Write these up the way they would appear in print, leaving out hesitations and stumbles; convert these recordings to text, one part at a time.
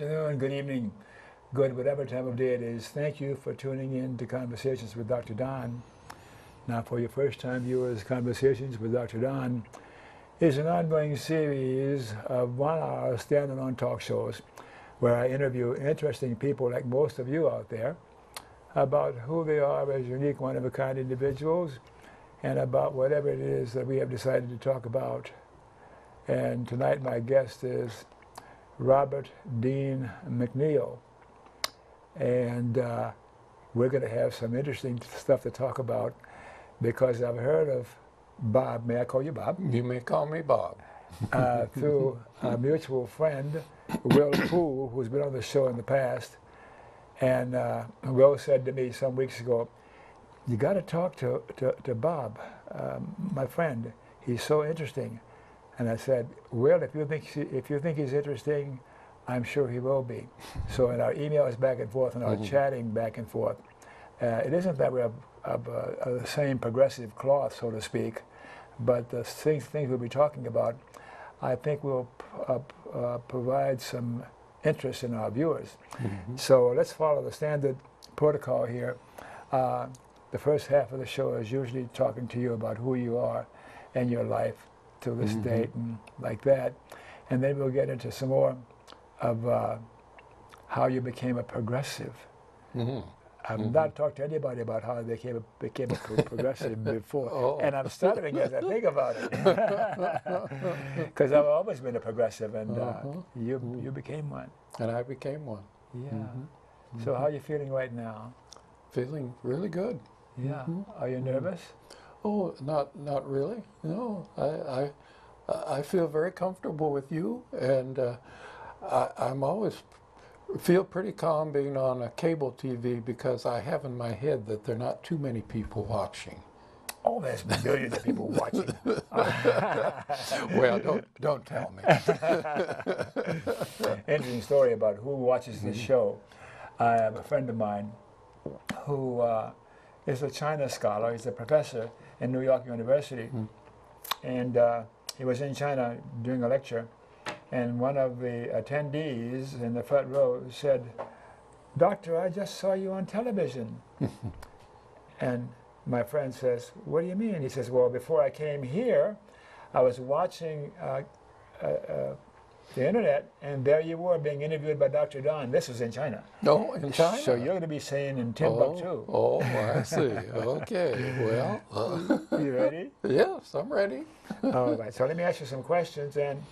afternoon, good evening, good whatever time of day it is. Thank you for tuning in to Conversations with Dr. Don. Now, for your first-time viewers, Conversations with Dr. Don is an ongoing series of one-hour standalone talk shows where I interview interesting people like most of you out there about who they are as unique, one-of-a-kind individuals and about whatever it is that we have decided to talk about. And tonight my guest is Robert Dean McNeil. And we're going to have some interesting stuff to talk about because I've heard of Bob. May I call you Bob? You may call me Bob. Through a mutual friend, Will Poole, who's been on the show in the past. And Will said to me some weeks ago, you got to talk to Bob, my friend. He's so interesting. And I said, well, if you think he's interesting, I'm sure he will be. So in our emails back and forth and our chatting back and forth, it isn't that we're of the same progressive cloth, so to speak, but the things we'll be talking about, I think will provide some interest in our viewers. So let's follow the standard protocol here. The first half of the show is usually talking to you about who you are and your life to this date and like that. And then we'll get into some more of how you became a progressive. I've not talked to anybody about how they became a progressive before. And I'm stuttering as I think about it. Because I've always been a progressive, and you became one. And I became one. Yeah. So how are you feeling right now? Feeling really good. Yeah. Are you nervous? Oh, not really. No, I feel very comfortable with you, and I'm always feel pretty calm being on a cable TV because I have in my head that there are not too many people watching. Oh, there's millions of people watching. Well, don't tell me. Interesting story about who watches this show. I have a friend of mine who is a China scholar. He's a professor in New York University. And he was in China doing a lecture. And one of the attendees in the front row said, "Doctor, I just saw you on television." And my friend says, "What do you mean?" He says, "Well, before I came here, I was watching the internet, and there you were being interviewed by Dr. Don." This was in China. No, in China? So you're going to be saying in Timbuktu. Oh, I see. Okay, well. You ready? Yes, I'm ready. All right, so let me ask you some questions. And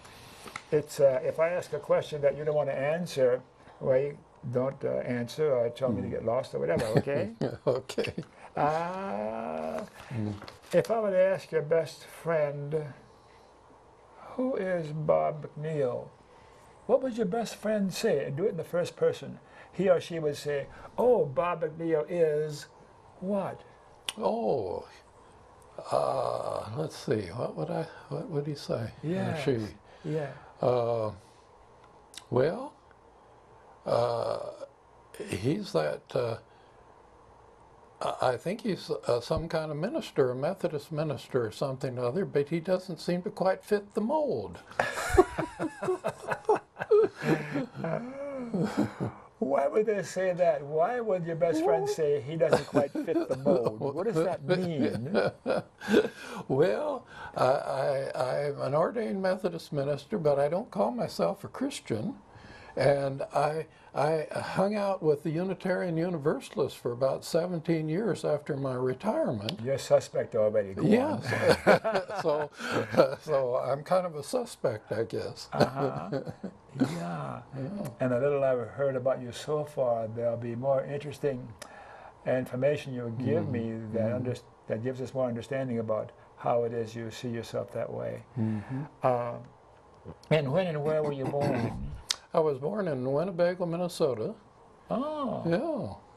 it's if I ask a question that you don't want to answer, well, you don't answer or tell me to get lost or whatever, okay? Okay. If I were to ask your best friend, who is Bob McNeil, what would your best friend say? And do it in the first person. He or she would say, "Oh, Bob McNeil is what?" Oh, let's see. What would he say? Yeah. She. Yeah. Well, he's that. I think he's some kind of minister, a Methodist minister or something or other, but he doesn't seem to quite fit the mold. Why would they say that? Why would your best friend say he doesn't quite fit the mold? What does that mean? Well, I'm an ordained Methodist minister, but I don't call myself a Christian. And I hung out with the Unitarian Universalists for about 17 years after my retirement. You're a suspect already. Go yes. So I'm kind of a suspect, I guess. Yeah. And a little I've heard about you so far, there'll be more interesting information you'll give me that gives us more understanding about how it is you see yourself that way. And when and where were you born? I was born in Winnebago, Minnesota. Oh.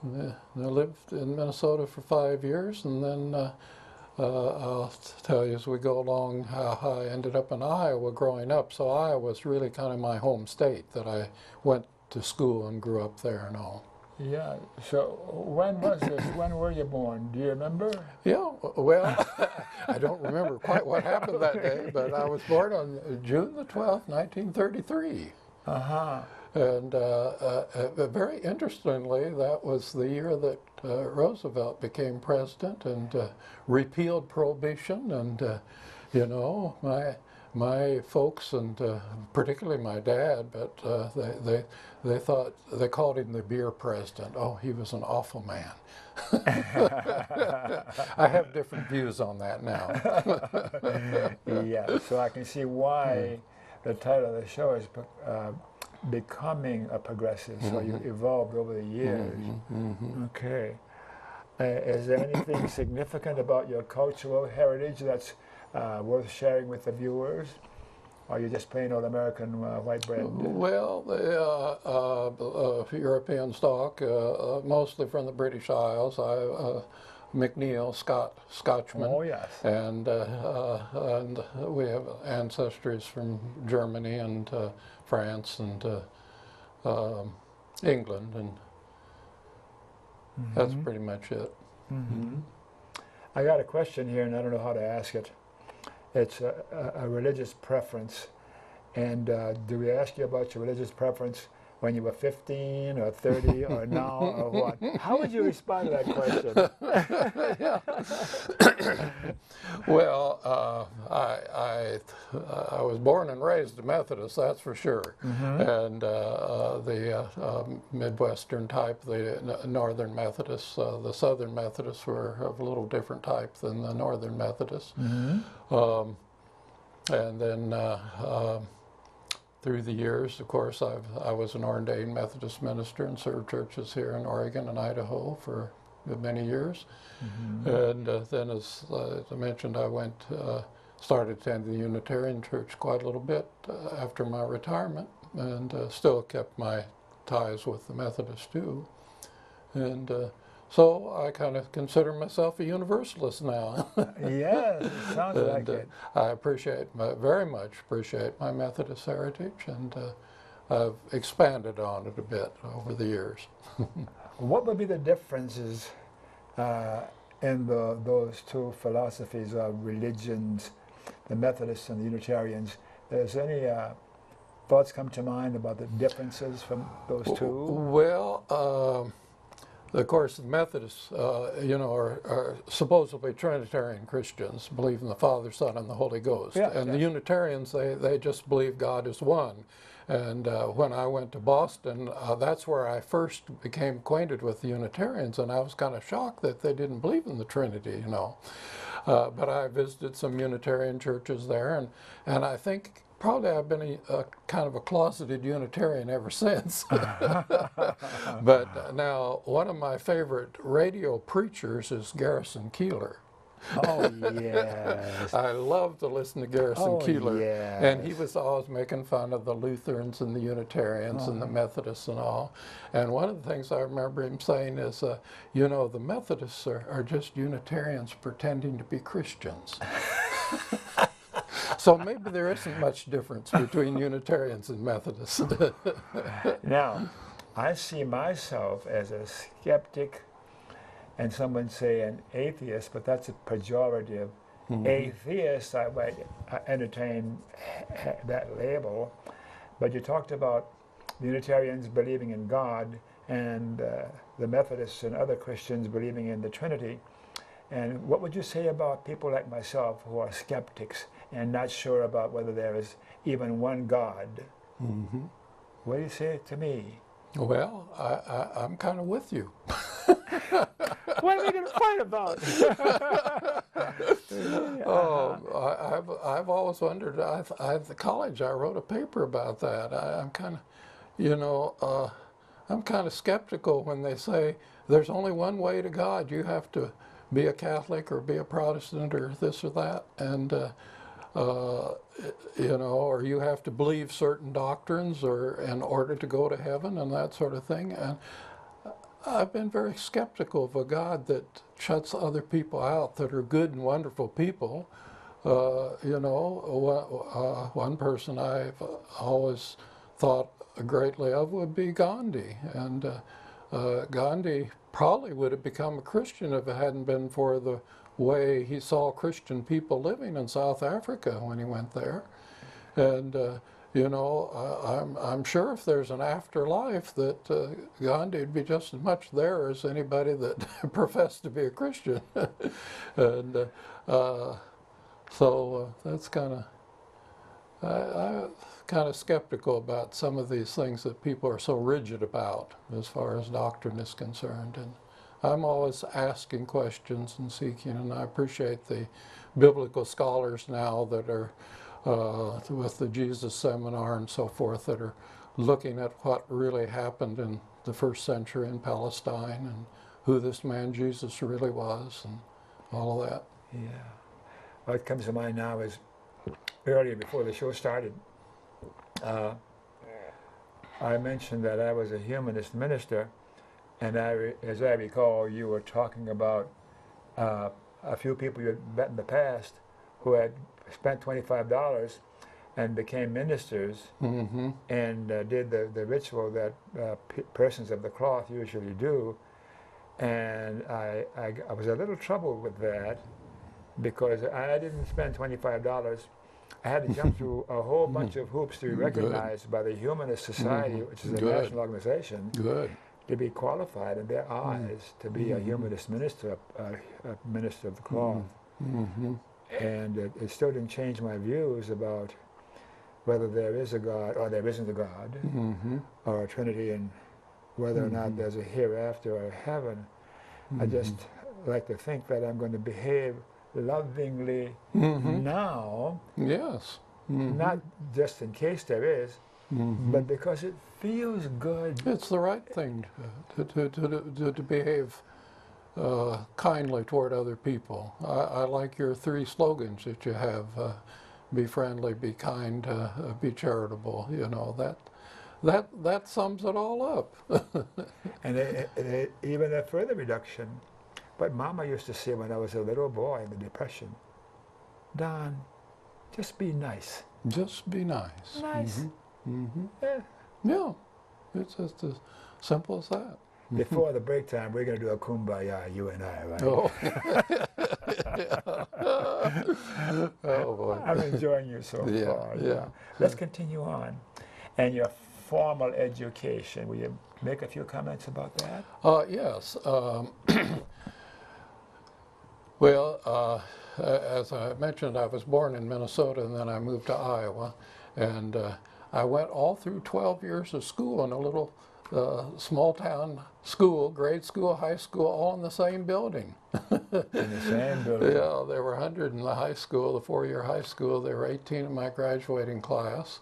Yeah. I lived in Minnesota for 5 years, and then I'll tell you as we go along how I ended up in Iowa growing up. So Iowa was really kind of my home state that I went to school and grew up there and all. Yeah. So when was this? When were you born? Do you remember? Yeah. Well, I don't remember quite what happened that day, but I was born on June the 12th, 1933. And very interestingly, that was the year that Roosevelt became president and repealed prohibition. And you know, my folks and particularly my dad, but they thought they called him the beer president. Oh, he was an awful man. I have different views on that now. Yeah, so I can see why the title of the show is Becoming a Progressive. So you evolved over the years. Okay. Is there anything significant about your cultural heritage that's worth sharing with the viewers? Or are you just plain old American white bread? Well, European stock, mostly from the British Isles. McNeil, Scotchman. Oh, yes. And we have ancestries from Germany and France and England, and that's pretty much it. I got a question here, and I don't know how to ask it. It's a religious preference. And do we ask you about your religious preference when you were 15 or 30 or now or what? How would you respond to that question? Well, I was born and raised a Methodist, that's for sure. And the Midwestern type, the Northern Methodists, the Southern Methodists were of a little different type than the Northern Methodists. And then through the years, of course, I was an ordained Methodist minister and served churches here in Oregon and Idaho for many years. And then, as I mentioned, I started attending the Unitarian Church quite a little bit after my retirement, and still kept my ties with the Methodists too. And so I kind of consider myself a universalist now. Yes, it sounds like it. I very much appreciate my Methodist heritage, and I've expanded on it a bit over the years. What would be the differences in those two philosophies of religions, the Methodists and the Unitarians? Is any thoughts come to mind about the differences from those two? Well, of course, the Methodists, are supposedly Trinitarian Christians, believe in the Father, Son, and the Holy Ghost. Yeah, and the Unitarians, they just believe God is one. And when I went to Boston, that's where I first became acquainted with the Unitarians, and I was kind of shocked that they didn't believe in the Trinity, But I visited some Unitarian churches there, and I think probably I've been a kind of a closeted Unitarian ever since. But now, one of my favorite radio preachers is Garrison Keillor. Oh, yes. I love to listen to Garrison Keillor. Yes. And he was always making fun of the Lutherans and the Unitarians and the Methodists and all. And one of the things I remember him saying is, the Methodists are just Unitarians pretending to be Christians. So maybe there isn't much difference between Unitarians and Methodists. Now, I see myself as a skeptic, and some would say an atheist, but that's a pejorative. Atheist, I might entertain that label. But you talked about the Unitarians believing in God, and the Methodists and other Christians believing in the Trinity. And what would you say about people like myself who are skeptics and not sure about whether there is even one God? What do you say to me? Well, I'm kind of with you. What are we going to fight about? I've always wondered. At the college, I wrote a paper about that. I'm kind of, I'm kind of skeptical when they say there's only one way to God. You have to be a Catholic or be a Protestant or this or that, and or you have to believe certain doctrines or in order to go to heaven and that sort of thing. And I've been very skeptical of a God that shuts other people out that are good and wonderful people. One person I've always thought greatly of would be Gandhi, and Gandhi probably would have become a Christian if it hadn't been for the way he saw Christian people living in South Africa when he went there. And I'm sure if there's an afterlife that Gandhi would be just as much there as anybody that professed to be a Christian. And so that's I'm kind of skeptical about some of these things that people are so rigid about as far as doctrine is concerned. And I'm always asking questions and seeking, and I appreciate the biblical scholars now that are with the Jesus Seminar and so forth that are looking at what really happened in the first century in Palestine and who this man Jesus really was and all of that. Yeah. What comes to mind now is earlier before the show started, I mentioned that I was a humanist minister, and as I recall, you were talking about a few people you had met in the past who had spent $25 and became ministers and did the ritual that persons of the cloth usually do. And I was a little troubled with that because I didn't spend $25. I had to jump through a whole bunch of hoops to be recognized by the Humanist Society, which is a national organization, to be qualified in their eyes to be a humanist minister, a minister of the cloth. And it still didn't change my views about whether there is a God or there isn't a God, or a Trinity, and whether or not there's a hereafter or a heaven. I just like to think that I'm going to behave lovingly now, not just in case there is, but because it feels good. It's the right thing to behave kindly toward other people. I like your 3 slogans that you have: be friendly, be kind, be charitable. That sums it all up. And even a further reduction. But Mama used to say when I was a little boy in the Depression, Don, just be nice. Just be nice. Nice. Yeah, it's just as simple as that. Before the break time, we're going to do a kumbaya, you and I, right? Oh, oh boy. I'm enjoying you so far. Yeah. Let's continue on. And your formal education, will you make a few comments about that? Yes. Well, as I mentioned, I was born in Minnesota and then I moved to Iowa. And I went all through 12 years of school in a little small town school, grade school, high school, all in the same building. In the same building? Yeah, there were 100 in the high school, the 4-year high school. There were 18 in my graduating class.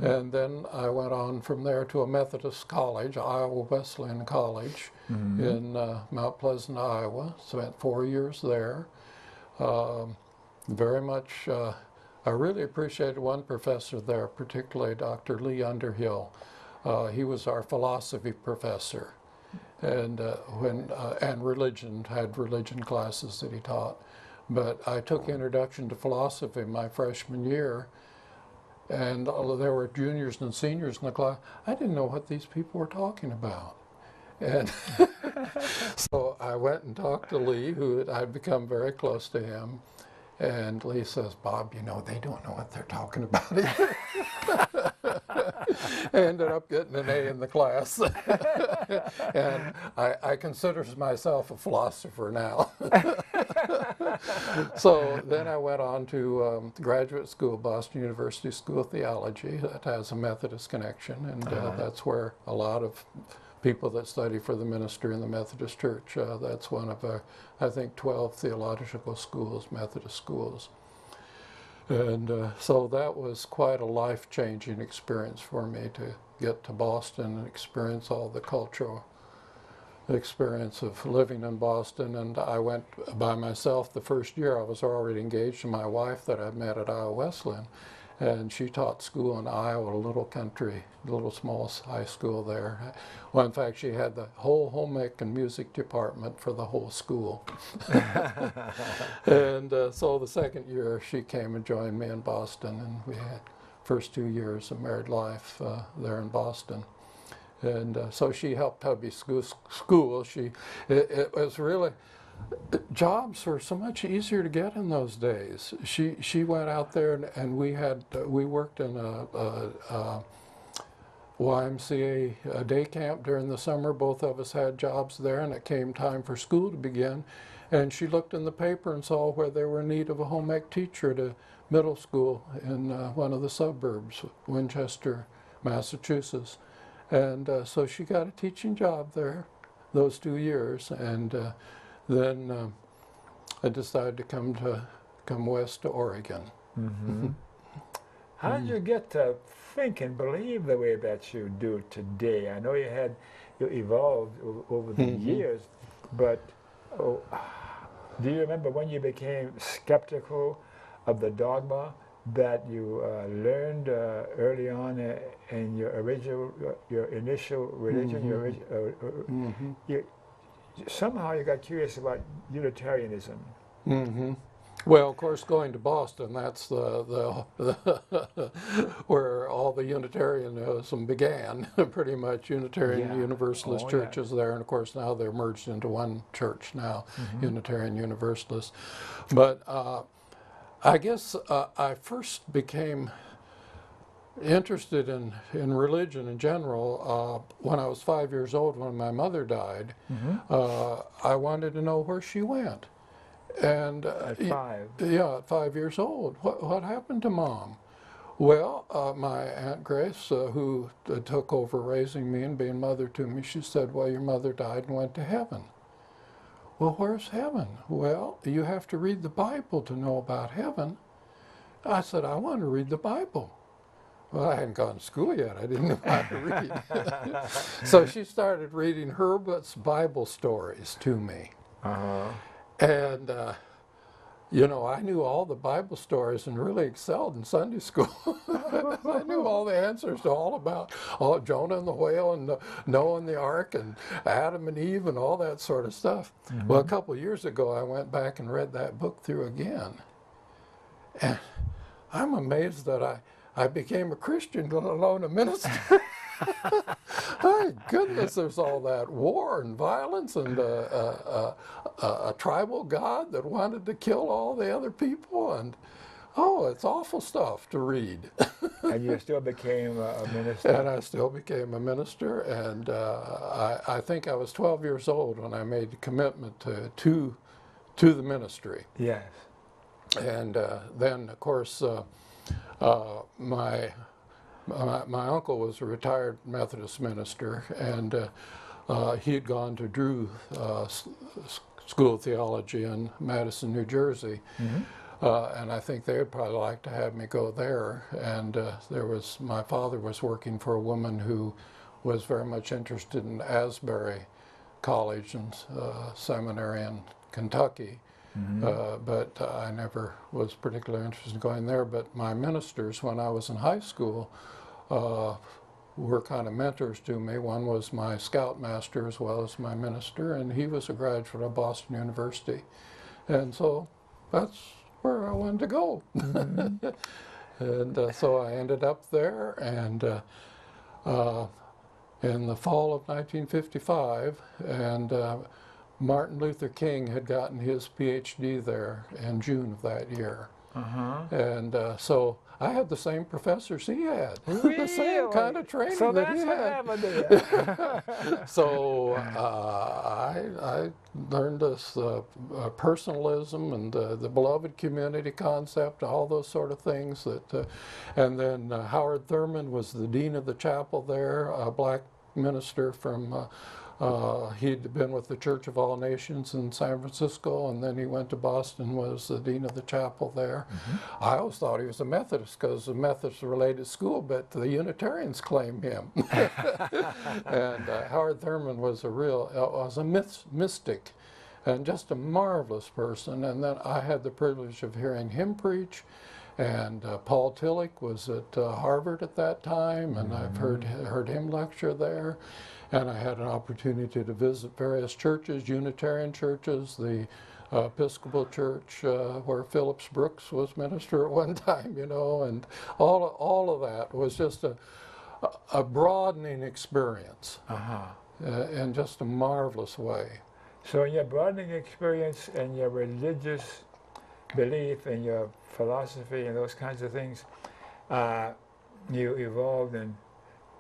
And then I went on from there to a Methodist college, Iowa Wesleyan College, in Mount Pleasant, Iowa. Spent 4 years there. Very much, I really appreciated one professor there, particularly Dr. Lee Underhill. He was our philosophy professor, and and religion, had religion classes that he taught. But I took Introduction to Philosophy my freshman year, and there were juniors and seniors in the class. I didn't know what these people were talking about. And so I went and talked to Lee, who I'd become very close to him. And Lee says, Bob, they don't know what they're talking about either. I ended up getting an A in the class. And I consider myself a philosopher now. So then I went on to graduate school, Boston University School of Theology. That has a Methodist connection, and that's where a lot of people that study for the ministry in the Methodist Church. That's one of our, I think, 12 theological schools, Methodist schools. And so that was quite a life-changing experience for me to get to Boston and experience all the cultural experience of living in Boston. And I went by myself the first year. I was already engaged to my wife that I met at Iowa Wesleyan. And she taught school in Iowa, a little country, little small high school there. Well, in fact, she had the whole home ec and music department for the whole school. And so the second year, she came and joined me in Boston, and we had first 2 years of married life there in Boston. And so she helped hubby school. It was really jobs were so much easier to get in those days. She went out there and we worked in a YMCA day camp during the summer. Both of us had jobs there, and it came time for school to begin. And she looked in the paper and saw where they were in need of a home ec teacher at a middle school in one of the suburbs, Winchester, Massachusetts. And so she got a teaching job there those 2 years, and then I decided to come west to Oregon. Mm-hmm. How did you get to think and believe the way that you do today? I know you evolved over the years, but do you remember when you became skeptical of the dogma that you learned early on in your initial religion? Somehow you got curious about Unitarianism. Well, of course, going to Boston, that's the where all the Unitarianism began. Pretty much Unitarian Universalist churches there, and of course now they're merged into one church now, Unitarian Universalist. But I guess I first became interested in religion in general when I was 5 years old. When my mother died, I wanted to know where she went. And at 5? Yeah, at 5 years old. What happened to Mom? Well, my Aunt Grace, who took over raising me and being mother to me, she said, well, your mother died and went to heaven. Well, where's heaven? Well, you have to read the Bible to know about heaven. I said, I want to read the Bible. Well, I hadn't gone to school yet. I didn't know how to read. So she started reading Herbert's Bible stories to me. And, you know, I knew all the Bible stories and really excelled in Sunday school. I knew all the answers to all about Jonah and the whale and Noah and the ark and Adam and Eve and all that sort of stuff. Well, a couple of years ago, I went back and read that book through again. And I'm amazed that I became a Christian, let alone a minister. My goodness, there's all that war and violence and a tribal god that wanted to kill all the other people, and it's awful stuff to read. And you still became a minister? And I still became a minister, and I think I was 12 years old when I made the commitment to the ministry. Yes. And then, of course, my uncle was a retired Methodist minister, and he had gone to Drew School of Theology in Madison, New Jersey, and I think they would probably like to have me go there. And my father was working for a woman who was very much interested in Asbury College and Seminary in Kentucky. But I never was particularly interested in going there. But my ministers, when I was in high school, were kind of mentors to me. One was my scoutmaster as well as my minister, and he was a graduate of Boston University. And so that's where I wanted to go. And so I ended up there, and in the fall of 1955, and Martin Luther King had gotten his PhD there in June of that year. And so I had the same professors he had, the same kind of training so that he had. So I learned this personalism and the beloved community concept, all those sort of things. And then Howard Thurman was the dean of the chapel there, a black minister from he'd been with the Church of All Nations in San Francisco, and then he went to Boston, was the dean of the chapel there. I always thought he was a Methodist because the Methodist-related school, but the Unitarians claim him. And Howard Thurman was a mystic and just a marvelous person. And then I had the privilege of hearing him preach. And Paul Tillich was at Harvard at that time, and I've heard him lecture there. And I had an opportunity to visit various churches, Unitarian churches, the Episcopal Church, where Phillips Brooks was minister at one time, you know, and all of that was just a broadening experience in just a marvelous way. So in your broadening experience and your religious belief and your philosophy and those kinds of things, you evolved in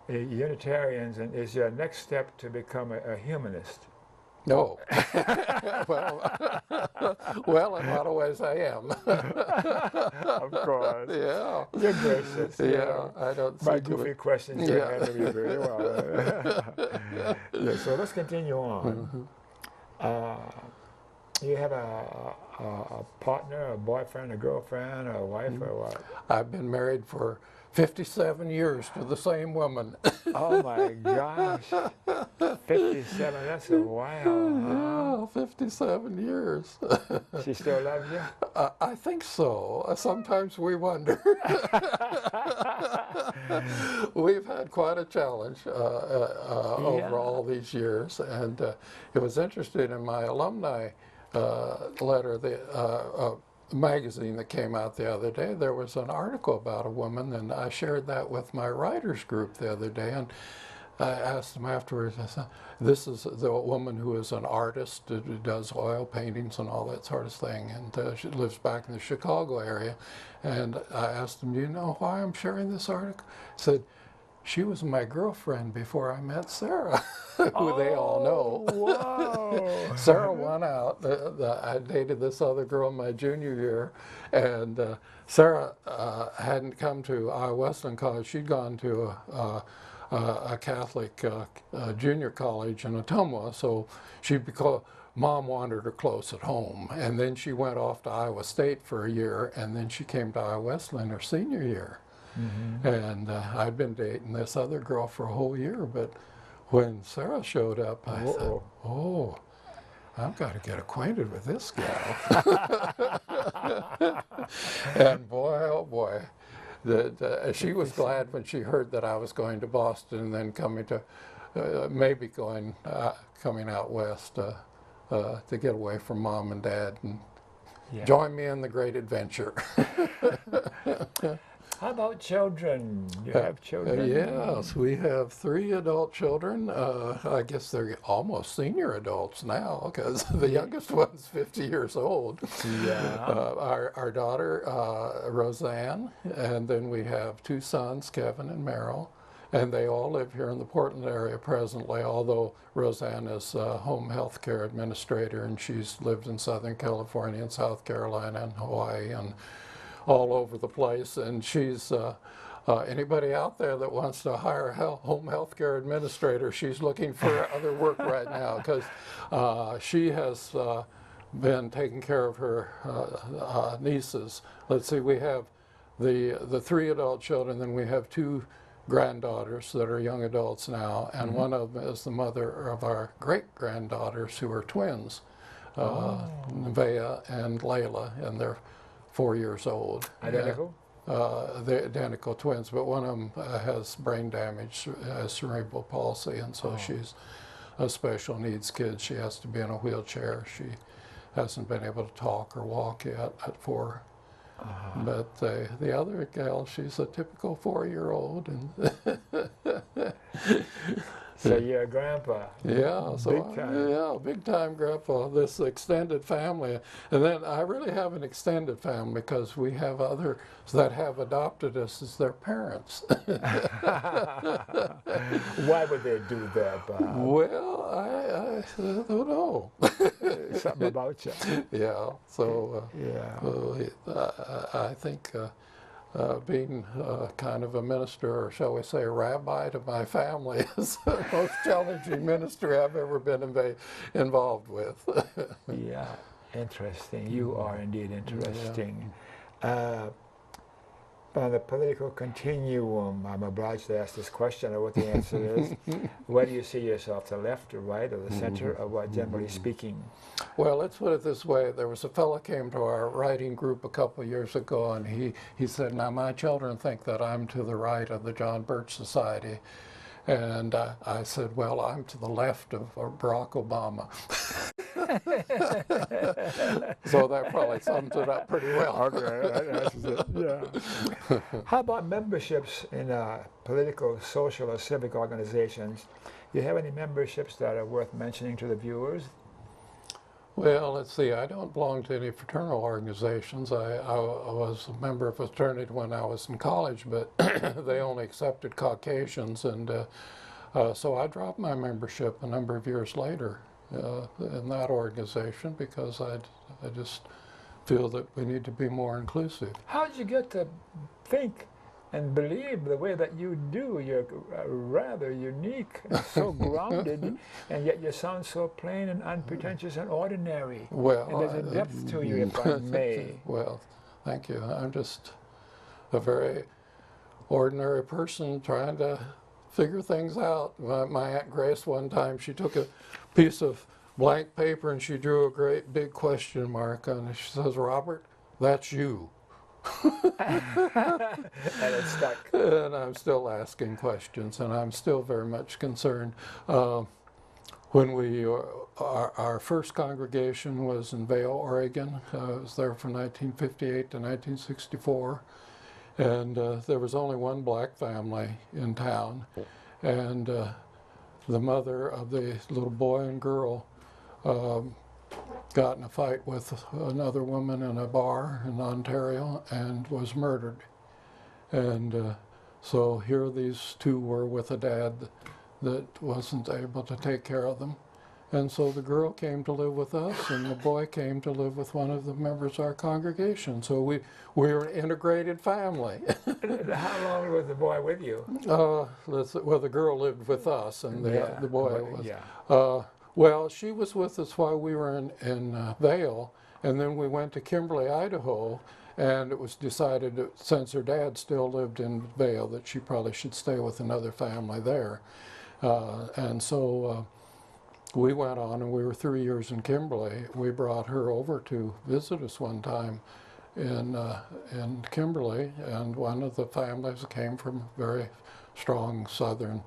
Unitarians, and is your next step to become a humanist? No. well, well, in a lot of ways I am. Of course. Yeah. You're gracious. Yeah, I don't My see to goofy it. questions you Yeah. handle me very well. Yeah, so let's continue on. You have a partner, a boyfriend, a girlfriend, a wife, or what? I've been married for 57 years to the same woman. Oh my gosh. 57, that's a while, Yeah, 57 years. huh? She still loves you? I think so. Sometimes we wonder. We've had quite a challenge over all these years, and it was interesting in my alumni letter, the magazine that came out the other day, there was an article about a woman, and I shared that with my writers group the other day, and I asked them afterwards, I said, this is the woman who is an artist, who does oil paintings and all that sort of thing, and she lives back in the Chicago area, and I asked them, do you know why I'm sharing this article? He said, she was my girlfriend before I met Sarah, who they all know. Whoa. Sarah won out. I dated this other girl my junior year, and Sarah hadn't come to Iowa Wesleyan College. She'd gone to a Catholic junior college in Ottumwa, so Mom wanted her close at home. And then she went off to Iowa State for a year, and then she came to Iowa Wesleyan her senior year. Mm-hmm. And I'd been dating this other girl for a whole year, but when Sarah showed up, I said, oh, I've got to get acquainted with this gal. And boy, oh boy, she was glad when she heard that I was going to Boston and then coming out west to get away from Mom and Dad and join me in the great adventure. How about children? You have children? Yes, we have 3 adult children. I guess they're almost senior adults now because the youngest one's 50 years old. Yeah. Our daughter, Roseanne, and then we have 2 sons, Kevin and Merrill, and they all live here in the Portland area presently, although Roseanne is a home health care administrator, and she's lived in Southern California and South Carolina and Hawaii and all over the place, and she's anybody out there that wants to hire a home health care administrator, she's looking for other work right now because she has been taking care of her nieces. Let's see, we have the 3 adult children, then we have 2 granddaughters that are young adults now, and one of them is the mother of our great-granddaughters who are twins, Nevaeh and Layla, and they're 4 years old. Identical? They're identical twins, but one of them has brain damage, has cerebral palsy, and so she's a special needs kid. She has to be in a wheelchair. She hasn't been able to talk or walk yet at 4. But the other gal, she's a typical 4-year-old. And So you're a grandpa. Yeah, so Big time. yeah, big time grandpa. This extended family, and then I really have an extended family because we have others that have adopted us as their parents. Why would they do that, Bob? Well, I don't know. Something about you. Yeah, so I think being kind of a minister, or shall we say a rabbi to my family, is the most challenging ministry I've ever been involved with. Yeah, interesting. You are indeed interesting. On the political continuum, I'm obliged to ask this question of what the answer is. Where do you see yourself, the left or right or the center, or what, generally speaking? Well, let's put it this way. There was a fellow came to our writing group a couple of years ago, and he said, now my children think that I'm to the right of the John Birch Society. And I said, well, I'm to the left of Barack Obama. So that probably sums it up pretty well. Okay, that answers it, yeah. How about memberships in political, social, or civic organizations? Do you have any memberships that are worth mentioning to the viewers? Well, let's see. I don't belong to any fraternal organizations. I was a member of a fraternity when I was in college, but they only accepted Caucasians, and so I dropped my membership a number of years later in that organization because I just feel that we need to be more inclusive. How did you get to think and believe the way that you do? You're rather unique and so grounded, and yet you sound so plain and unpretentious and ordinary. Well, and there's a depth to you, if I may. Well, thank you. I'm just a very ordinary person trying to figure things out. My Aunt Grace one time, she took a piece of blank paper and she drew a great big question mark on it. She says, "Robert, that's you." And it stuck. And I'm still asking questions, and I'm still very much concerned. When our first congregation was in Vail, Oregon. I was there from 1958 to 1964, and there was only one black family in town, and the mother of the little boy and girl got in a fight with another woman in a bar in Ontario and was murdered. And so here these two were with a dad that wasn't able to take care of them. And so the girl came to live with us, and the boy came to live with one of the members of our congregation. So we were an integrated family. How long was the boy with you? Well, the girl lived with us, and the boy was. Yeah. Well, she was with us while we were in Vail, and then we went to Kimberly, Idaho, and it was decided that since her dad still lived in Vail that she probably should stay with another family there. And so we went on, and we were 3 years in Kimberly. We brought her over to visit us one time in Kimberly, and one of the families came from very strong Southern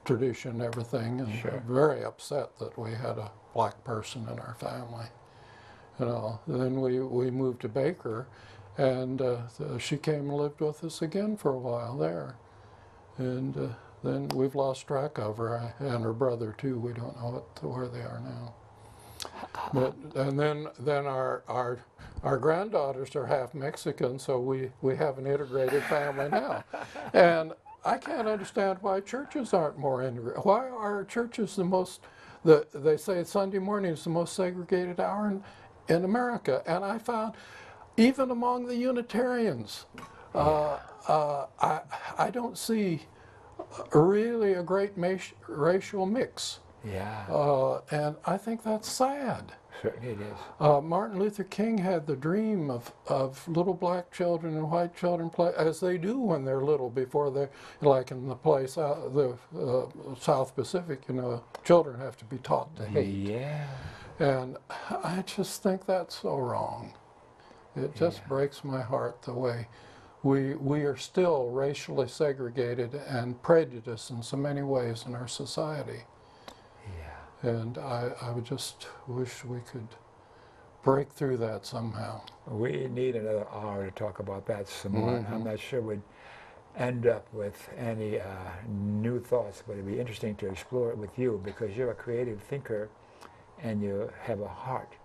tradition and everything, and Sure. very upset that we had a black person in our family. Then we moved to Baker, and she came and lived with us again for a while there. And then we've lost track of her, and her brother too. We don't know where they are now. And then our granddaughters are half Mexican, so we have an integrated family now. And I can't understand why churches aren't more integrated. Why are churches they say Sunday morning is the most segregated hour in America. And I found, even among the Unitarians, I don't see really a great racial mix. Yeah. And I think that's sad. Certainly it is. Martin Luther King had the dream of little black children and white children play, as they do when they're little, before they're, like in the place, the South Pacific, children have to be taught to hate. Yeah. And I just think that's so wrong. It just breaks my heart the way we are still racially segregated and prejudiced in so many ways in our society. And I would just wish we could break through that somehow. We need another hour to talk about that some more. I'm not sure we'd end up with any new thoughts, but it'd be interesting to explore it with you because you're a creative thinker and you have a heart.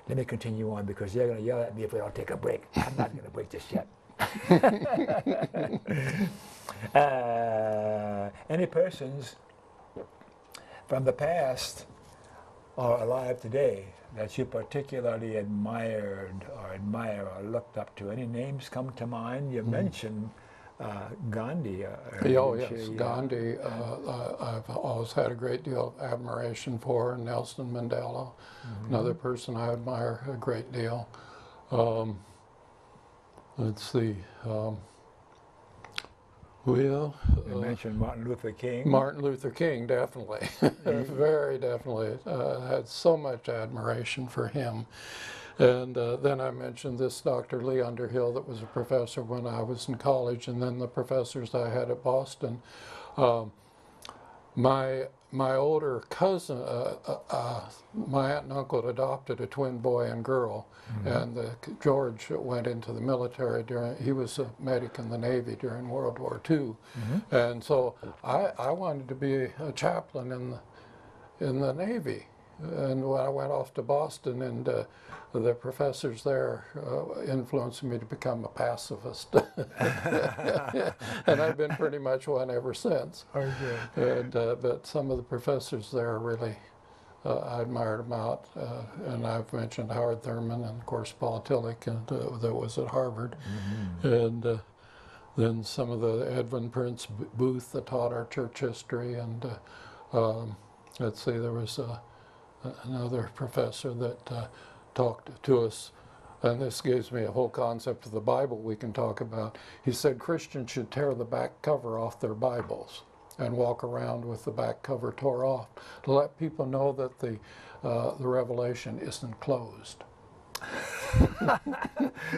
Let me continue on because you're going to yell at me if we don't take a break. I'm not going to break just yet. Any persons from the past or alive today that you particularly admired or admire or looked up to? Any names come to mind? You mentioned Gandhi. Yes, Gandhi. I've always had a great deal of admiration for. Nelson Mandela, another person I admire a great deal. Let's see. You mentioned Martin Luther King. Martin Luther King, definitely. Very definitely. Had so much admiration for him. And then I mentioned this Dr. Lee Underhill that was a professor when I was in college, and then the professors I had at Boston. My older cousin, my aunt and uncle had adopted a twin boy and girl, and George went into the military he was a medic in the Navy during World War II. And so I wanted to be a chaplain in the Navy. And when I went off to Boston, and the professors there influenced me to become a pacifist. And I've been pretty much one ever since. Okay. And, but some of the professors there really, I admired them out. And I've mentioned Howard Thurman and, of course, Paul Tillich, and that was at Harvard. And then some of the Edwin Prince Booth that taught our church history. And let's see, there was another professor that talked to us, and this gives me a whole concept of the Bible we can talk about. He said Christians should tear the back cover off their Bibles and walk around with the back cover tore off to let people know that the Revelation isn't closed.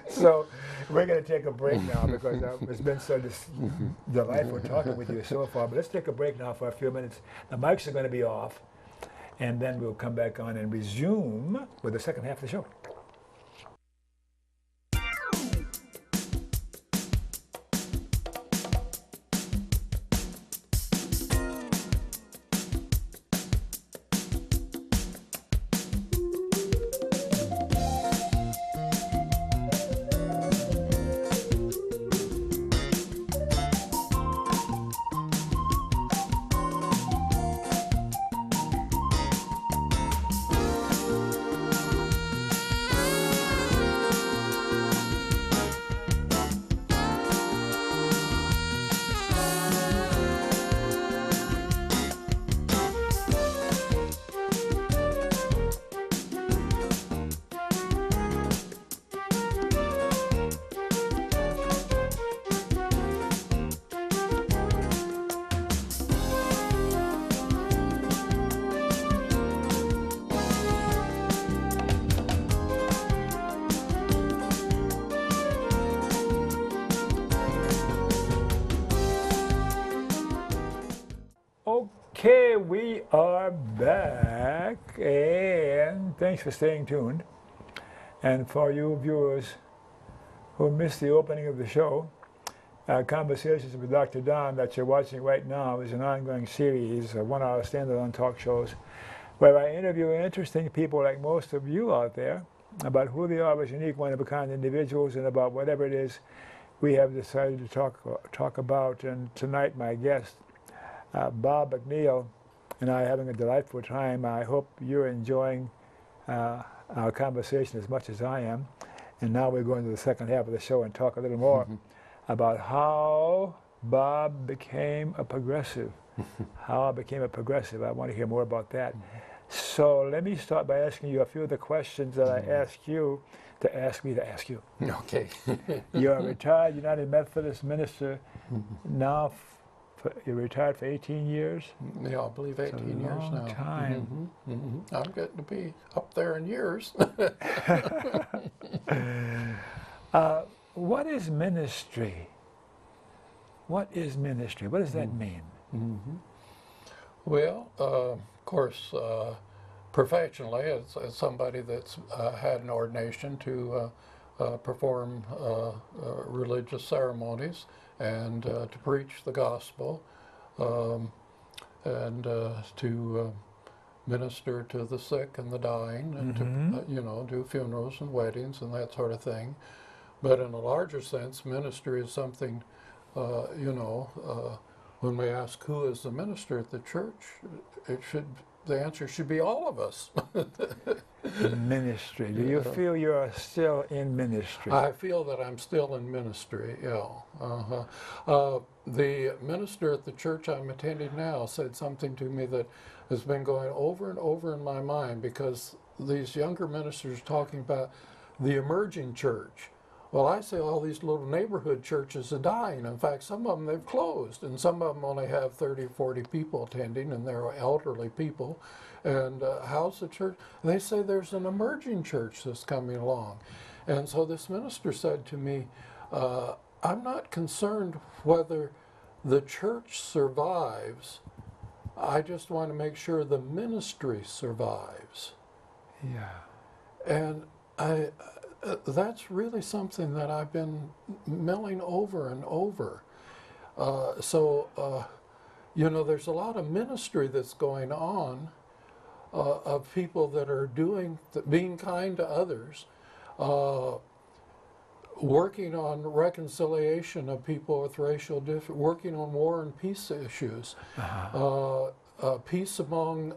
So we're going to take a break now because it's been so delightful talking with you so far. But let's take a break now for a few minutes. The mics are going to be off, and then we'll come back on and resume with the second half of the show. Okay, we are back, and thanks for staying tuned. And for you viewers who missed the opening of the show, Conversations with Dr. Don that you're watching right now is an ongoing series of 1 hour standalone talk shows where I interview interesting people like most of you out there about who they are as unique, one-of-a-kind individuals, and about whatever it is we have decided to talk about. And tonight my guest, Bob McNeil, and I are having a delightful time. I hope you're enjoying our conversation as much as I am. And now we're going to the second half of the show and talk a little more about how Bob became a progressive. How I became a progressive. I want to hear more about that. So let me start by asking you a few of the questions that I asked you to ask me to ask you. Okay. You're a retired United Methodist minister now. You're retired for 18 years? Yeah, I believe 18 years now. Long time. I'm getting to be up there in years. What is ministry? What is ministry? What does that mean? Well, of course, professionally, as somebody that's had an ordination to perform religious ceremonies and to preach the gospel and to minister to the sick and the dying and to do funerals and weddings and that sort of thing. But in a larger sense, ministry is something, when we ask who is the minister at the church, the answer should be all of us. Ministry. Do you feel you are still in ministry? I feel that I'm still in ministry, yeah. The minister at the church I'm attending now said something to me that has been going over and over in my mind, because these younger ministers are talking about the emerging church. Well, I say all these little neighborhood churches are dying. In fact, some of them they've closed, and some of them only have 30 or 40 people attending, and they're elderly people. And how's the church? They say there's an emerging church that's coming along. And so this minister said to me, I'm not concerned whether the church survives. I just want to make sure the ministry survives. Yeah. And that's really something that I've been milling over and over. There's a lot of ministry that's going on, of people that are being kind to others, working on reconciliation of people with racial differences, working on war and peace issues, peace among,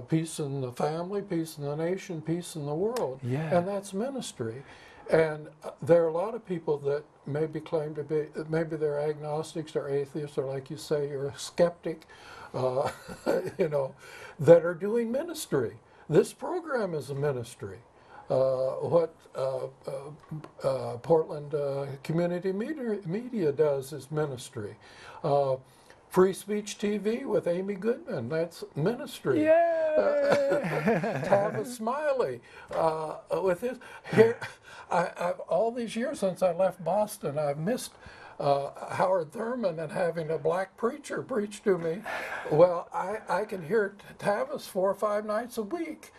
peace in the family, peace in the nation, peace in the world. Yeah. And that's ministry. And there are a lot of people that maybe claim to be, maybe they're agnostics or atheists, or like you say, you're a skeptic, you know, that are doing ministry. This program is a ministry. What Portland Community Media does is ministry. Free Speech TV with Amy Goodman, that's ministry. Yeah. Tavis Smiley with his here. I've all these years since I left Boston, I've missed Howard Thurman and having a black preacher preach to me. Well, I can hear Tavis 4 or 5 nights a week,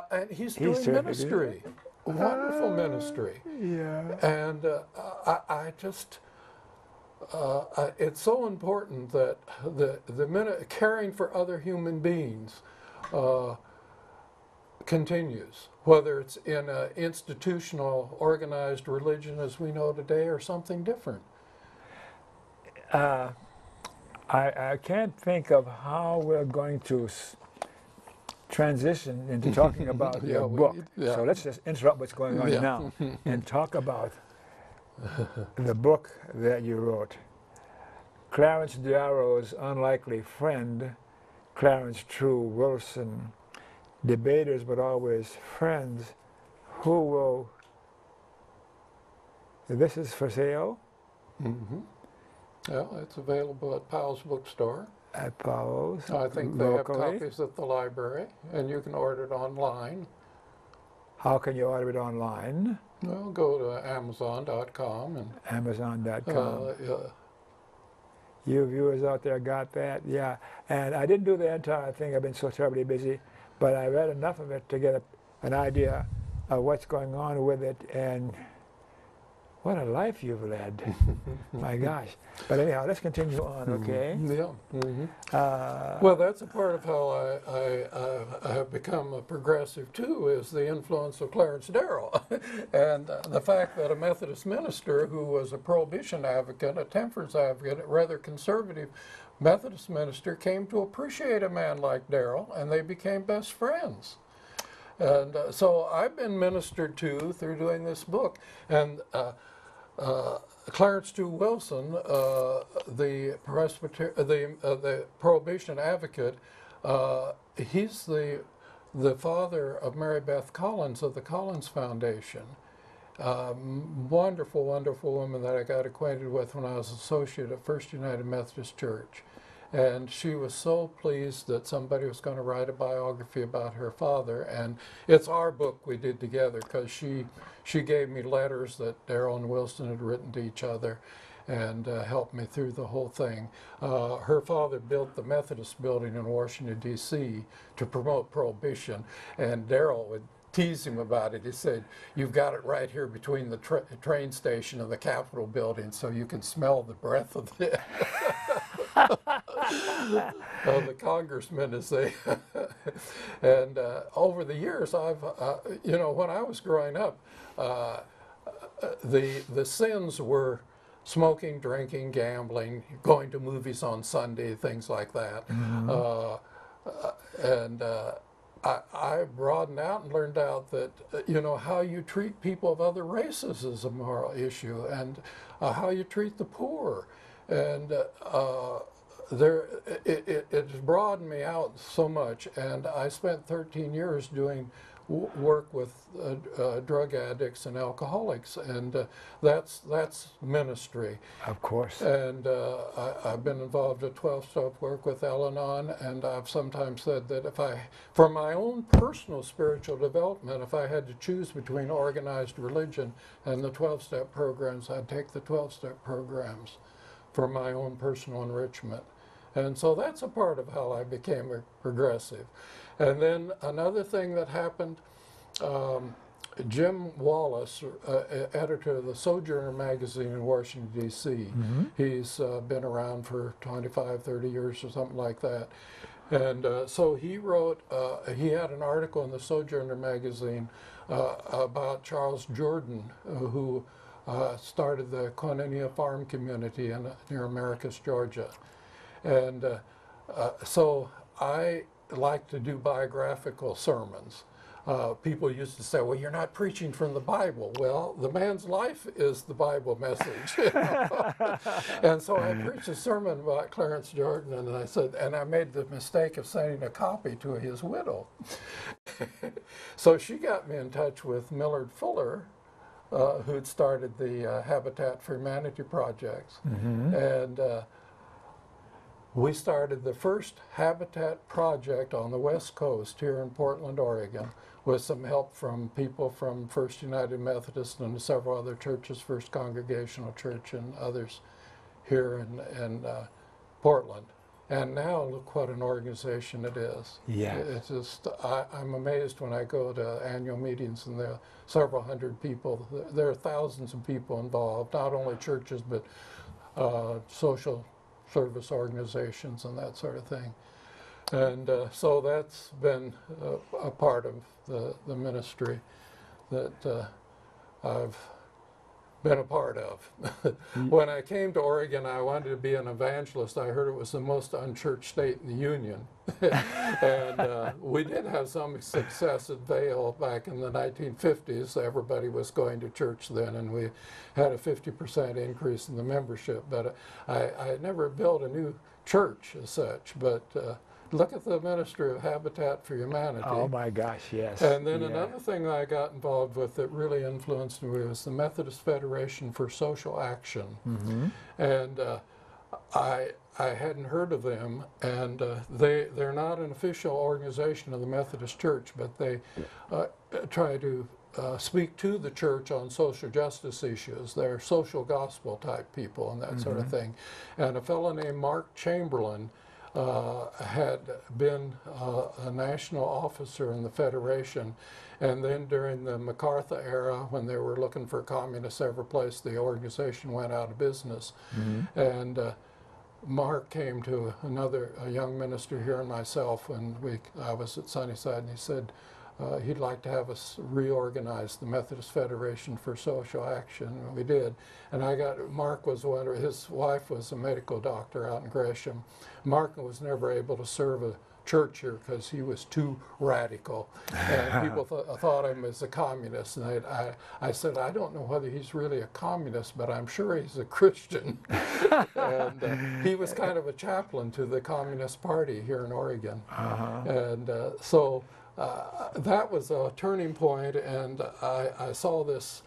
and he's doing ministry, wonderful ministry. Yeah. And I just. It's so important that the caring for other human beings continues, whether it's in an institutional, organized religion as we know today, or something different. I can't think of how we're going to transition into talking about your book. So let's just interrupt what's going on now and talk about the book that you wrote. Clarence Darrow's Unlikely Friend, Clarence True Wilson, debaters but always friends, who will, this is for sale? Mm-hmm. Yeah, it's available at Powell's Bookstore. At Powell's, I think locally. They have copies at the library, and you can order it online. How can you order it online? Well, go to Amazon.com and Amazon.com. You viewers out there got that? Yeah. And I didn't do the entire thing. I've been so terribly busy. But I read enough of it to get an idea of what's going on with it. And what a life you've led. My gosh. But anyhow, let's continue on, okay? Yeah. Well, that's a part of how I have become a progressive, too, is the influence of Clarence Darrow. And the fact that a Methodist minister who was a prohibition advocate, a temperance advocate, a rather conservative Methodist minister, came to appreciate a man like Darrow, and they became best friends. And so I've been ministered to through doing this book. And Clarence Jim Wilson, the prohibition advocate, he's the father of Mary Beth Collins of the Collins Foundation. Wonderful, wonderful woman that I got acquainted with when I was associate at First United Methodist Church. And she was so pleased that somebody was going to write a biography about her father. And it's our book we did together, because she gave me letters that Darrow and Wilson had written to each other and helped me through the whole thing. Her father built the Methodist building in Washington, D.C. to promote prohibition. And Darrow would tease him about it. He said, "You've got it right here between the train station and the Capitol building, so you can smell the breath of the the congressman," as they and over the years, I've when I was growing up, the sins were smoking, drinking, gambling, going to movies on Sunday, things like that. I broadened out and learned out that how you treat people of other races is a moral issue, and how you treat the poor, and it's broadened me out so much. And I spent 13 years doing work with drug addicts and alcoholics, and that's ministry. Of course. And I've been involved in 12-step work with Al-Anon, and I've sometimes said that for my own personal spiritual development, if I had to choose between organized religion and the 12-step programs, I'd take the 12-step programs for my own personal enrichment. And so that's a part of how I became a progressive. And then another thing that happened, Jim Wallace, editor of the Sojourner magazine in Washington, D.C., he's been around for 25, 30 years or something like that. And so he wrote, he had an article in the Sojourner magazine about Charles Jordan, who started the Koinonia farm community near Americus, Georgia. And so I like to do biographical sermons. People used to say, well, you're not preaching from the Bible. Well, the man's life is the Bible message. You know? And so I preached a sermon about Clarence Jordan, and I said, and I made the mistake of sending a copy to his widow. So she got me in touch with Millard Fuller, who'd started the Habitat for Humanity projects. And we started the first Habitat project on the West Coast here in Portland, Oregon, with some help from people from First United Methodist and several other churches, First Congregational Church and others here in Portland. And now look what an organization it is. Yeah. It's just, I'm amazed when I go to annual meetings and there are several hundred people. There are thousands of people involved, not only churches, but social service organizations and that sort of thing. And so that's been a part of the ministry that I've been a part of. When I came to Oregon, I wanted to be an evangelist. I heard it was the most unchurched state in the Union. And we did have some success at Vail back in the 1950s. Everybody was going to church then, and we had a 50% increase in the membership. But I never built a new church as such, but look at the Ministry of Habitat for Humanity. Oh my gosh, yes. And then Yeah. another thing I got involved with that really influenced me was the Methodist Federation for Social Action. And I hadn't heard of them, and they're not an official organization of the Methodist Church, but they try to speak to the church on social justice issues. They're social gospel type people and that sort of thing. And a fellow named Mark Chamberlain had been a national officer in the Federation, and then during the MacArthur era, when they were looking for communists every place, the organization went out of business. And Mark came to a young minister here and myself when I was at Sunnyside, and he said he'd like to have us reorganize the Methodist Federation for Social Action, and we did. And Mark was his wife was a medical doctor out in Gresham. Mark was never able to serve a church here because he was too radical, and people thought him as a communist. And I said, I don't know whether he's really a communist, but I'm sure he's a Christian. And he was kind of a chaplain to the Communist Party here in Oregon. And so that was a turning point, and I saw this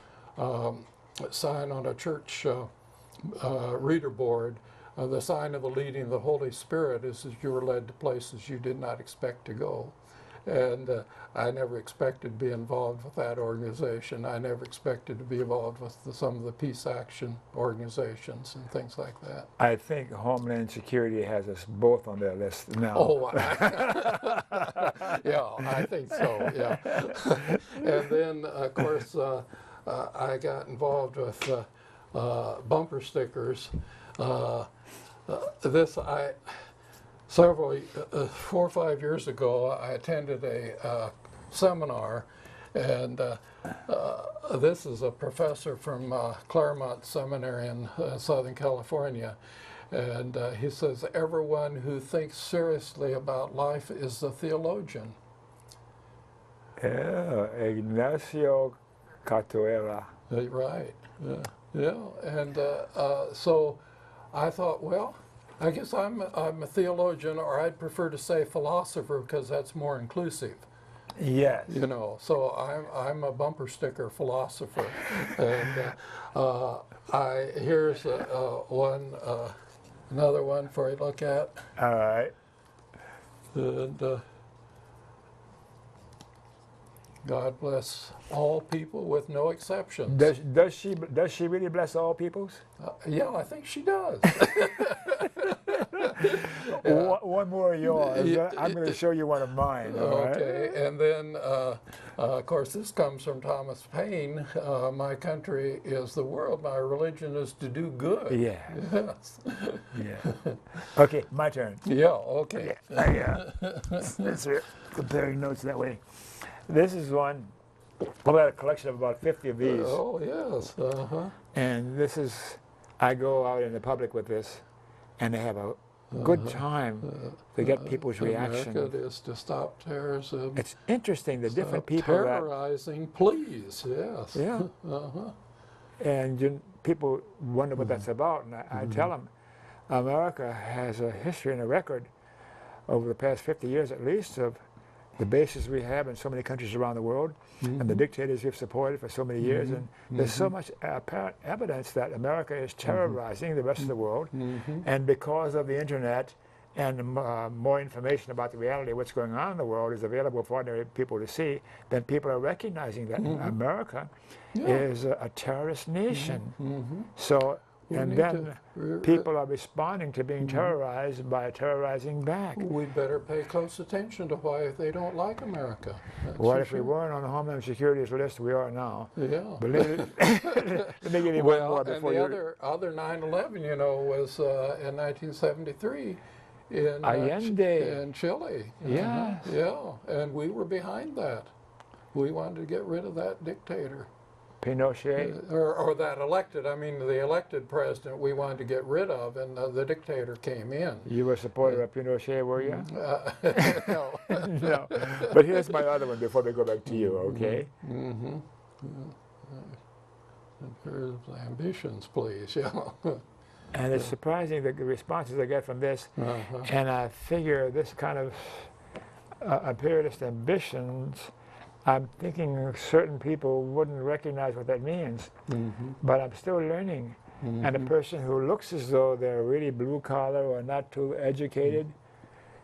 sign on a church reader board. The sign of the leading of the Holy Spirit is that you were led to places you did not expect to go. And I never expected to be involved with that organization. I never expected to be involved with some of the peace action organizations and things like that. I think Homeland Security has us both on their list now. Oh, yeah, I think so, yeah. And then, of course, I got involved with bumper stickers. 4 or 5 years ago, I attended a seminar, and this is a professor from Claremont Seminary in Southern California, and he says, everyone who thinks seriously about life is a theologian. Yeah, Ignacio Catuera. Right, yeah, and so I thought, well, I guess I'm a theologian, or I'd prefer to say philosopher because that's more inclusive. Yes. You know, so I'm a bumper sticker philosopher, and here's another one for you to look at. All right. And God bless all people with no exceptions. Does she really bless all peoples? Yeah, I think she does. One more of yours. I'm going to show you one of mine. All right? Okay, and then, of course, this comes from Thomas Paine. My country is the world. My religion is to do good. Yeah. Yes. Yeah. Okay, my turn. Yeah, okay. That's it. Comparing notes that way. This is one. I've got a collection of about 50 of these. Oh, yes. And this is, I go out in the public with this, and they have a good time to get people's reaction. America is to stop terrorism. It's interesting, the different people terrorizing, please, yes. Yeah. And people wonder what that's about, and I tell them, America has a history and a record over the past 50 years at least of the bases we have in so many countries around the world and the dictators we've supported for so many years. And there's so much apparent evidence that America is terrorizing the rest of the world. And because of the internet and more information about the reality of what's going on in the world is available for ordinary people to see, then people are recognizing that America is a terrorist nation. So, and then people are responding to being terrorized by terrorizing back. We'd better pay close attention to why they don't like America. What if we weren't on the Homeland Security's list? We are now. Yeah. But let me give you one more before and the other 9/11, you know, was in 1973 in Allende. In Chile. Yes. Yeah, and we were behind that. We wanted to get rid of that dictator. Pinochet. Or that elected, I mean the elected president we wanted to get rid of, and the dictator came in. You were a supporter of Pinochet, were you? No. No. But here's my other one before we go back to you, okay? Here's ambitions, please, yeah. And it's surprising the responses I get from this. And I figure this kind of imperialist ambitions, I'm thinking certain people wouldn't recognize what that means, but I'm still learning. And a person who looks as though they're really blue collar or not too educated,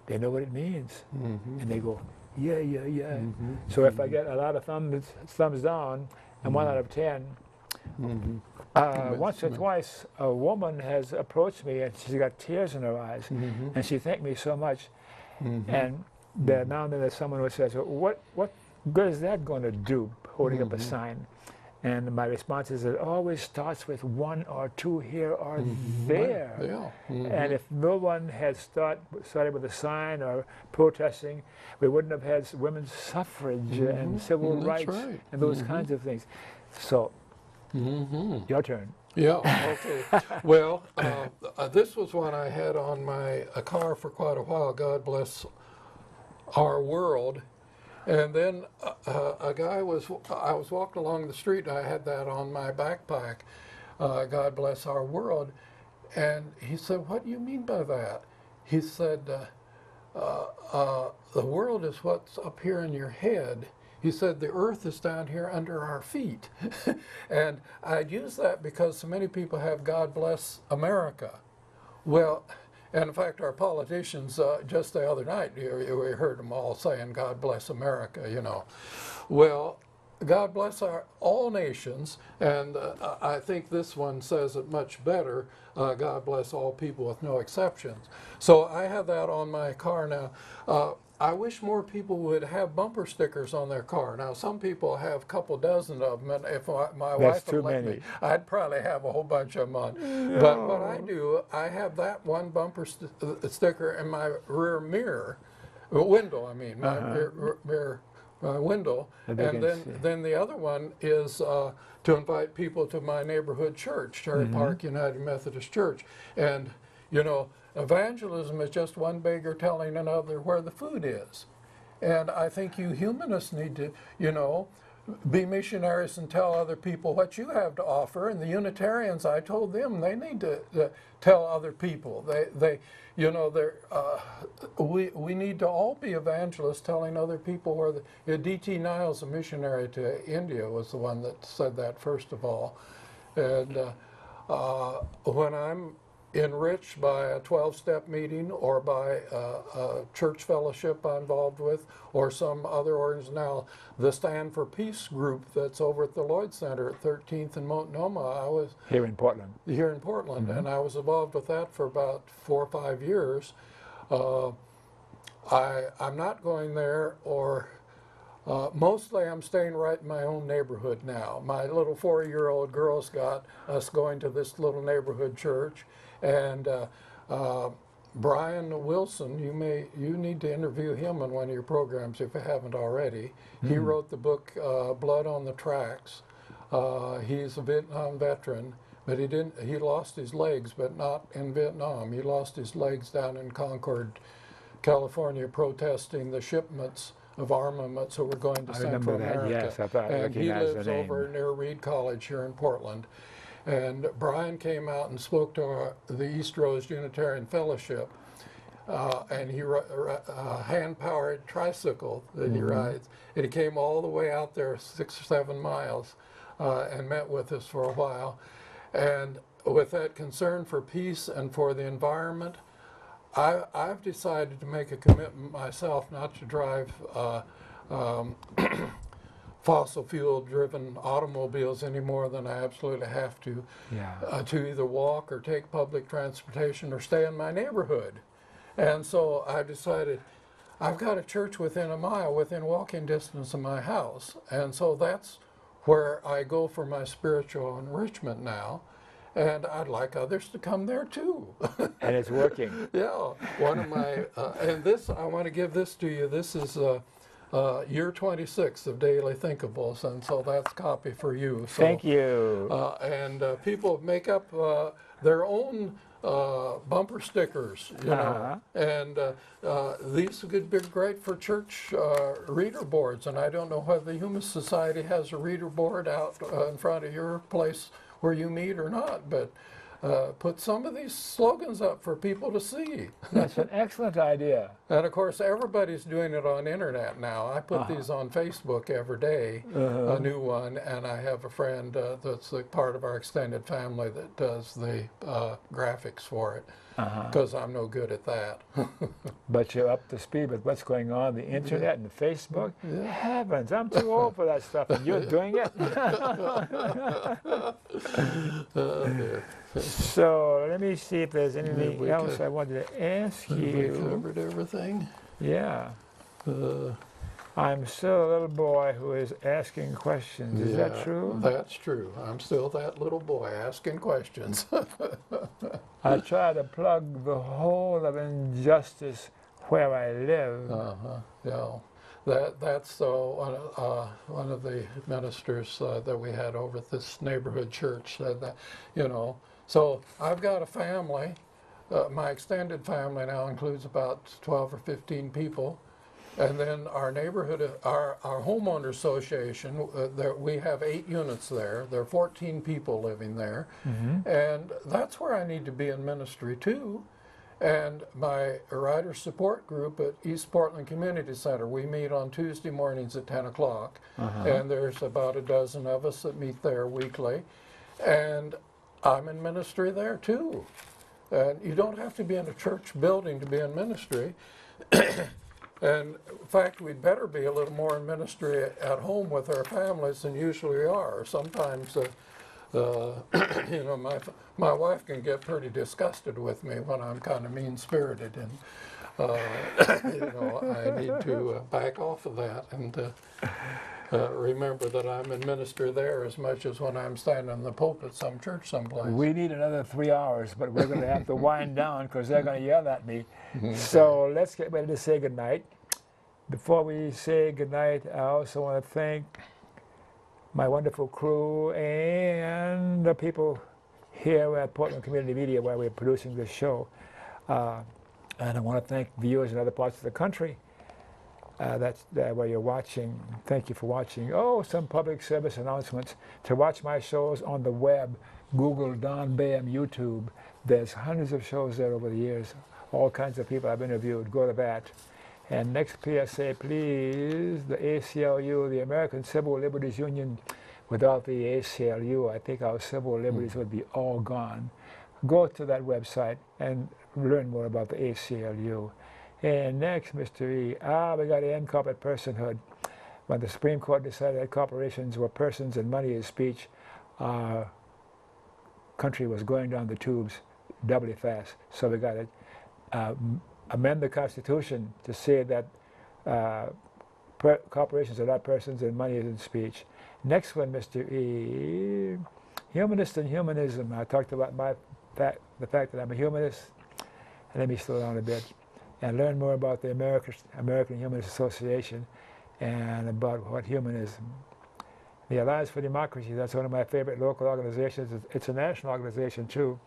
they know what it means. And they go, yeah, yeah, yeah. So if I get a lot of thumbs down, and 1 out of 10, once or twice a woman has approached me and she's got tears in her eyes, and she thanked me so much. And now and then there's someone who says, what good is that going to do, holding up a sign? And my response is, it always starts with 1 or 2 here or there. Yeah. And if no one had started with a sign or protesting, we wouldn't have had women's suffrage and civil rights and those kinds of things. So, your turn. Yeah, okay. Well, this was one I had on my car for quite a while, God Bless Our World. And then I was walking along the street, and I had that on my backpack, God Bless Our World. And he said, what do you mean by that? He said, the world is what's up here in your head. He said, the earth is down here under our feet. And I'd use that because so many people have God Bless America. Well, and in fact, our politicians, just the other night, we heard them all saying, God bless America, you know. Well, God bless all nations, and I think this one says it much better, God bless all people with no exceptions. So I have that on my car now. I wish more people would have bumper stickers on their car. Now, some people have a couple dozen of them, and if my wife would let me, I'd probably have a whole bunch of them on. No. But what I do, I have that one bumper sticker in my rear mirror, window, I mean, my rear window. And then the other one is to invite people to my neighborhood church, Cherry Park United Methodist Church. And, you know, evangelism is just one beggar telling another where the food is. And I think you humanists need to, you know, be missionaries and tell other people what you have to offer. And the Unitarians, I told them they need to tell other people. They you know, we need to all be evangelists telling other people where D.T. Niles, a missionary to India, was the one that said that first of all. And when I'm enriched by a 12-step meeting or by a church fellowship I'm involved with or some other organization. Now, the Stand for Peace group that's over at the Lloyd Center at 13th and Multnomah, I was Here in Portland. here in Portland, and I was involved with that for about 4 or 5 years. I'm not going there, or mostly I'm staying right in my own neighborhood now. My little 4-year-old girl's got us going to this little neighborhood church, and Brian Wilson, you need to interview him on one of your programs if you haven't already. He wrote the book Blood on the Tracks. He's a Vietnam veteran, but he lost his legs, but not in Vietnam. He lost his legs down in Concord, California, protesting the shipments of armaments that were going to Central America. Yes, I thought I and he recognized lives the name. over near Reed College here in Portland. And Brian came out and spoke to the East Rose Unitarian Fellowship, and he a hand-powered tricycle that he rides. And he came all the way out there 6 or 7 miles and met with us for a while. And with that concern for peace and for the environment, I've decided to make a commitment myself not to drive fossil fuel driven automobiles any more than I absolutely have to either walk or take public transportation or stay in my neighborhood. And so I decided I've got a church within a mile, within walking distance of my house. And so that's where I go for my spiritual enrichment now. And I'd like others to come there too. And it's working. Yeah, one of my, and this, I want to give this to you. This is year 26 of Daily Thinkables, and so that's a copy for you. So, Thank you. And people make up their own bumper stickers, you know, and these could be great for church reader boards. And I don't know whether the Humanist Society has a reader board out in front of your place where you meet or not, but put some of these slogans up for people to see. That's an excellent idea. And of course, everybody's doing it on internet now. I put these on Facebook every day, a new one, and I have a friend that's a part of our extended family that does the graphics for it, because I'm no good at that. But you're up to speed with what's going on the internet and Facebook. Heavens, I'm too old for that stuff, and you're doing it. So let me see if there's anything else I wanted to ask you. We covered everything. Yeah. I'm still a little boy who is asking questions. Is that true? That's true. I'm still that little boy asking questions. I try to plug the hole of injustice where I live. Yeah. That's one of the ministers that we had over at this neighborhood church said that, you know. So I've got a family. My extended family now includes about 12 or 15 people. And then our neighborhood, our homeowner association, we have 8 units there. There are 14 people living there. And that's where I need to be in ministry too. And my writer support group at East Portland Community Center, we meet on Tuesday mornings at 10 o'clock. And there's about a dozen of us that meet there weekly. And I'm in ministry there too. And you don't have to be in a church building to be in ministry. And in fact, we'd better be a little more in ministry at home with our families than usually we are. Sometimes, you know, my wife can get pretty disgusted with me when I'm kind of mean-spirited, and you know, I need to back off of that and remember that I'm in ministry there as much as when I'm standing in the pulpit some church someplace. We need another 3 hours, but we're going to have to wind down because they're going to yell at me. So let's get ready to say goodnight. Before we say goodnight, I also want to thank my wonderful crew and the people here at Portland Community Media where we're producing this show. And I want to thank viewers in other parts of the country. That's where you're watching. Thank you for watching. Oh, some public service announcements. To watch my shows on the web, Google Don Baham YouTube. There's hundreds of shows there over the years. All kinds of people I've interviewed. Go to that. And next PSA, please, the ACLU, the American Civil Liberties Union. Without the ACLU, I think our civil liberties would be all gone. go to that website and learn more about the ACLU. And next, Mr. E, we got to end corporate personhood. When the Supreme Court decided that corporations were persons and money is speech, our country was going down the tubes doubly fast. So we got to amend the Constitution to say that corporations are not persons and money isn't speech. Next one, Mr. E, humanist and humanism. I talked about the fact that I'm a humanist. And let me slow down a bit and learn more about the American Humanist Association and about what humanism. The Alliance for Democracy, that's one of my favorite local organizations. It's a national organization too,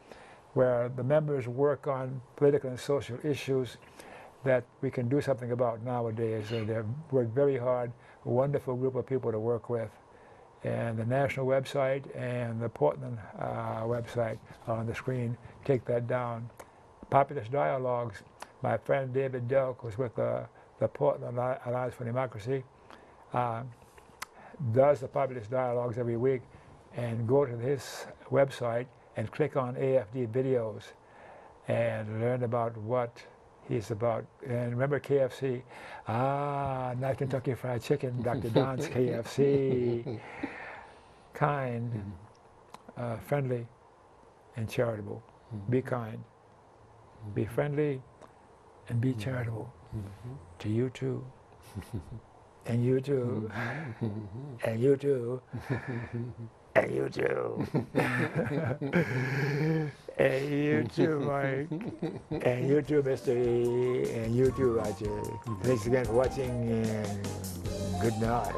where the members work on political and social issues that we can do something about nowadays. They work very hard, a wonderful group of people to work with. And the national website and the Portland website are on the screen. Take that down. Populist Dialogues, my friend David Delk, who's with the Portland Alliance for Democracy, does the Populist Dialogues every week, and go to his website and click on AFD videos and learn about what he's about. And remember KFC, not Kentucky Fried Chicken, Dr. Don's KFC. Kind, friendly, and charitable. Be kind, be friendly, and be charitable. To you too. And you too. And you too. And you too. And you too, Mike. And you too, Mr. E. And you too, Roger. Thanks again for watching, and good night.